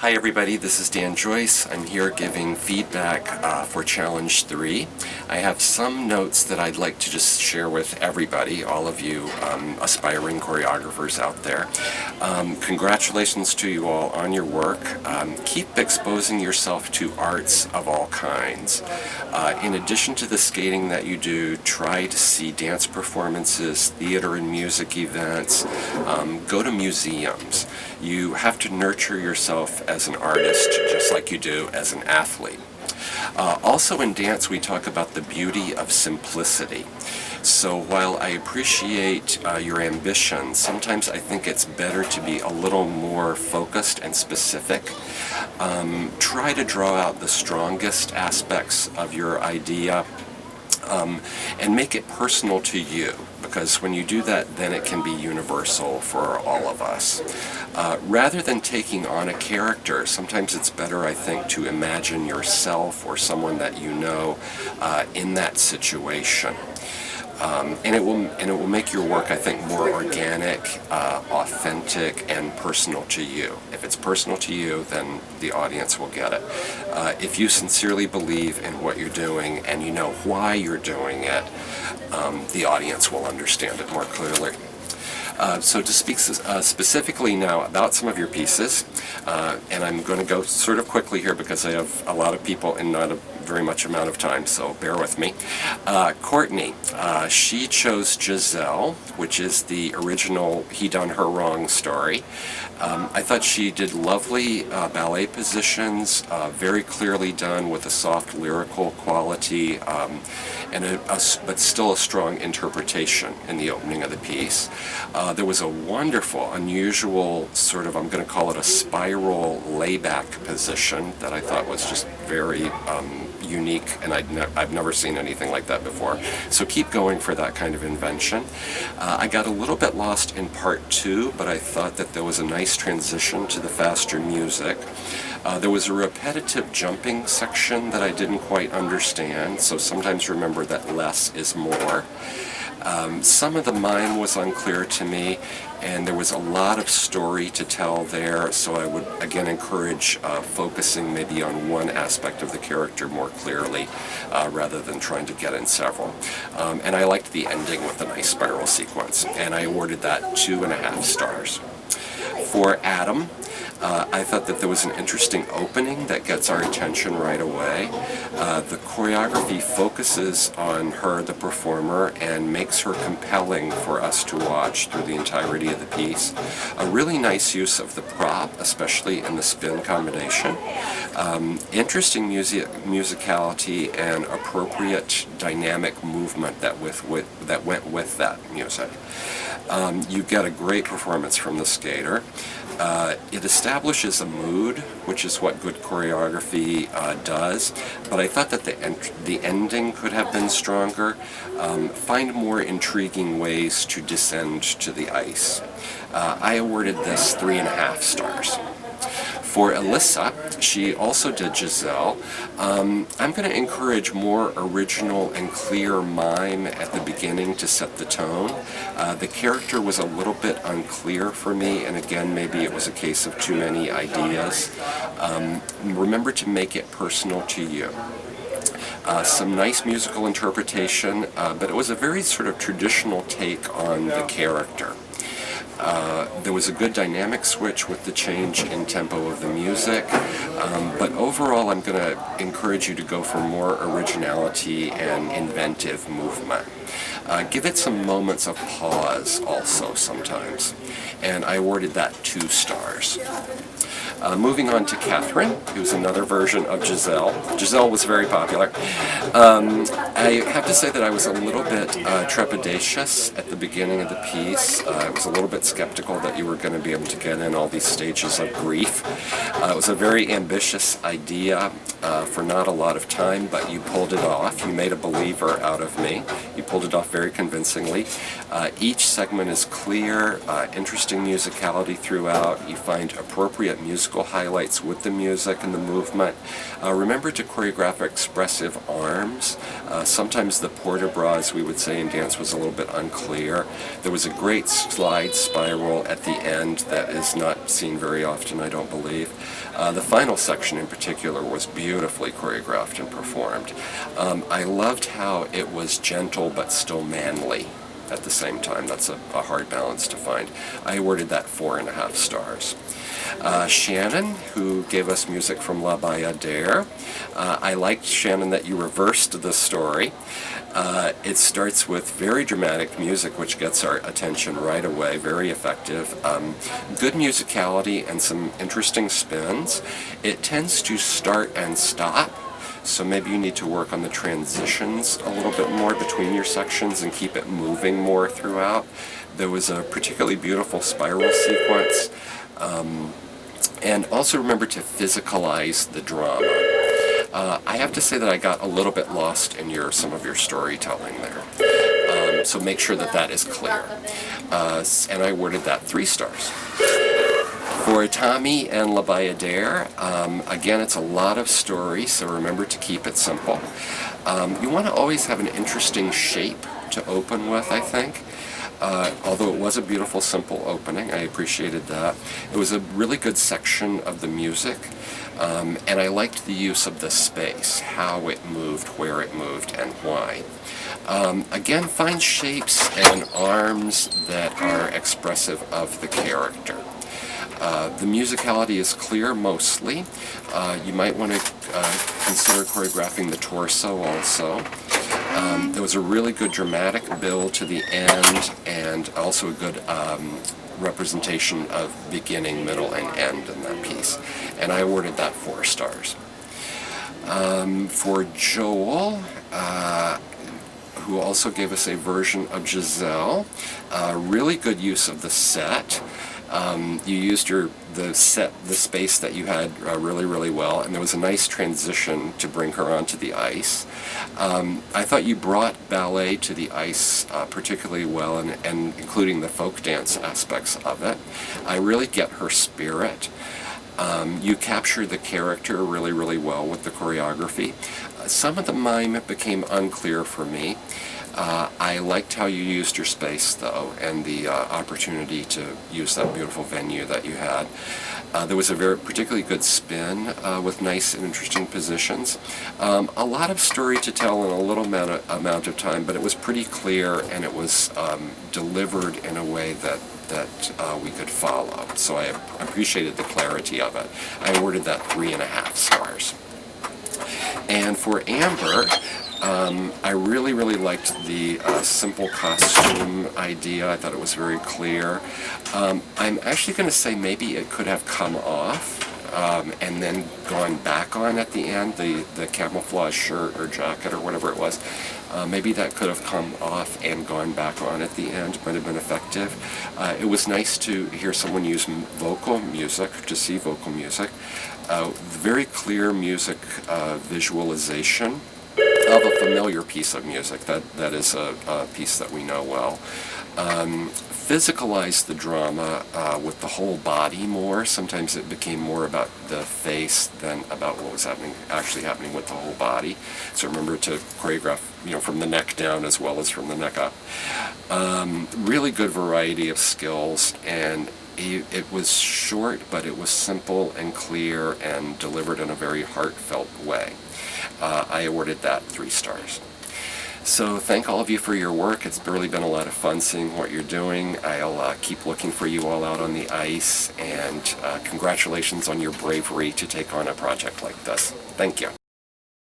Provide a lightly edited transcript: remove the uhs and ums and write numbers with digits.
Hi everybody, this is Dan Joyce. I'm here giving feedback for Challenge 3. I have some notes that I'd like to just share with everybody, all of you aspiring choreographers out there. Congratulations to you all on your work. Keep exposing yourself to arts of all kinds. In addition to the skating that you do, try to see dance performances, theater and music events, go to museums. You have to nurture yourself as an artist just like you do as an athlete. Also in dance we talk about the beauty of simplicity. So while I appreciate your ambition, sometimes I think it's better to be a little more focused and specific. Try to draw out the strongest aspects of your idea and make it personal to you, because when you do that, then it can be universal for all of us. Rather than taking on a character, sometimes it's better, I think, to imagine yourself or someone that you know in that situation. And it will make your work, I think, more organic, authentic, and personal to you. If it's personal to you, then the audience will get it. If you sincerely believe in what you're doing and you know why you're doing it, the audience will understand it more clearly. So to speak specifically now about some of your pieces, and I'm going to go sort of quickly here because I have a lot of people and not a very much amount of time, so bear with me. Courtney, she chose Giselle, which is the original He Done Her Wrong story. I thought she did lovely ballet positions, very clearly done with a soft lyrical quality, but still a strong interpretation in the opening of the piece. There was a wonderful, unusual sort of, I'm going to call it a spiral layback position that I thought was just very unique, and I've never seen anything like that before. So keep going for that kind of invention. I got a little bit lost in part 2, but I thought that there was a nice transition to the faster music. There was a repetitive jumping section that I didn't quite understand, so sometimes remember that less is more. Some of the mime was unclear to me, and there was a lot of story to tell there, so I would again encourage focusing maybe on one aspect of the character more clearly rather than trying to get in several. And I liked the ending with the nice spiral sequence, and I awarded that 2.5 stars. For Adam, I thought that there was an interesting opening that gets our attention right away. The choreography focuses on her, the performer, and makes her compelling for us to watch through the entirety of the piece. A really nice use of the prop, especially in the spin combination. Interesting musicality and appropriate dynamic movement that went with that music. You get a great performance from the skater. It establishes a mood, which is what good choreography does, but I thought that the ending could have been stronger. Find more intriguing ways to descend to the ice. I awarded this 3.5 stars. For Alyssa, she also did Giselle. I'm going to encourage more original and clear mime at the beginning to set the tone. The character was a little bit unclear for me, and again, maybe it was a case of too many ideas. Remember to make it personal to you. Some nice musical interpretation, but it was a very sort of traditional take on the character. There was a good dynamic switch with the change in tempo of the music, but overall I'm going to encourage you to go for more originality and inventive movement. Give it some moments of pause also sometimes, and I awarded that 2 stars. Moving on to Catherine, who's another version of Giselle. Giselle was very popular. I have to say that I was a little bit trepidatious at the beginning of the piece. I was a little bit skeptical that you were going to be able to get in all these stages of grief. It was a very ambitious idea for not a lot of time, but you pulled it off. You made a believer out of me. You pulled it off very convincingly. Each segment is clear, interesting musicality throughout. You find appropriate musical musical highlights with the music and the movement. Remember to choreograph expressive arms. Sometimes the port de bras, we would say in dance, was a little bit unclear. There was a great slide spiral at the end that is not seen very often, I don't believe. The final section in particular was beautifully choreographed and performed. I loved how it was gentle but still manly at the same time. That's a hard balance to find. I awarded that 4.5 stars. Shannon, who gave us music from La Bayadere. I liked, Shannon, that you reversed the story. It starts with very dramatic music, which gets our attention right away, very effective. Good musicality and some interesting spins. It tends to start and stop, so maybe you need to work on the transitions a little bit more between your sections and keep it moving more throughout. There was a particularly beautiful spiral sequence. And also remember to physicalize the drama. I have to say that I got a little bit lost in some of your storytelling there. So make sure that that is clear. And I awarded that 3 stars. For Tommy and La Bayadere, again, it's a lot of story, so remember to keep it simple. You want to always have an interesting shape to open with, I think. Although it was a beautiful, simple opening, I appreciated that. It was a really good section of the music, and I liked the use of the space, how it moved, where it moved, and why. Again, find shapes and arms that are expressive of the character. The musicality is clear mostly. You might want to consider choreographing the torso also. There was a really good dramatic build to the end, and also a good representation of beginning, middle, and end in that piece. And I awarded that 4 stars. For Joel, who also gave us a version of Giselle, really good use of the set. You used the space that you had really well, and there was a nice transition to bring her onto the ice. I thought you brought ballet to the ice particularly well, and including the folk dance aspects of it. I really get her spirit. You capture the character really well with the choreography. Some of the mime became unclear for me. I liked how you used your space, though, and the opportunity to use that beautiful venue that you had. There was a particularly good spin with nice and interesting positions. A lot of story to tell in a little amount of time, but it was pretty clear, and it was delivered in a way that we could follow. So I appreciated the clarity of it. I awarded that 3.5 stars. And for Amber, I really liked the simple costume idea. I thought it was very clear. I'm actually going to say maybe it could have come off and then gone back on at the end, the camouflage shirt or jacket or whatever it was. Maybe that could have come off and gone back on at the end. Might have been effective. It was nice to hear someone use vocal music, to see vocal music. Very clear music visualization of a familiar piece of music. That is a piece that we know well. Physicalize the drama with the whole body more. Sometimes it became more about the face than about what was actually happening with the whole body. So remember to choreograph, from the neck down as well as from the neck up. Really good variety of skills, and it was short, but it was simple and clear and delivered in a very heartfelt way. I awarded that 3 stars. So thank all of you for your work. It's really been a lot of fun seeing what you're doing. I'll keep looking for you all out on the ice, and congratulations on your bravery to take on a project like this. Thank you.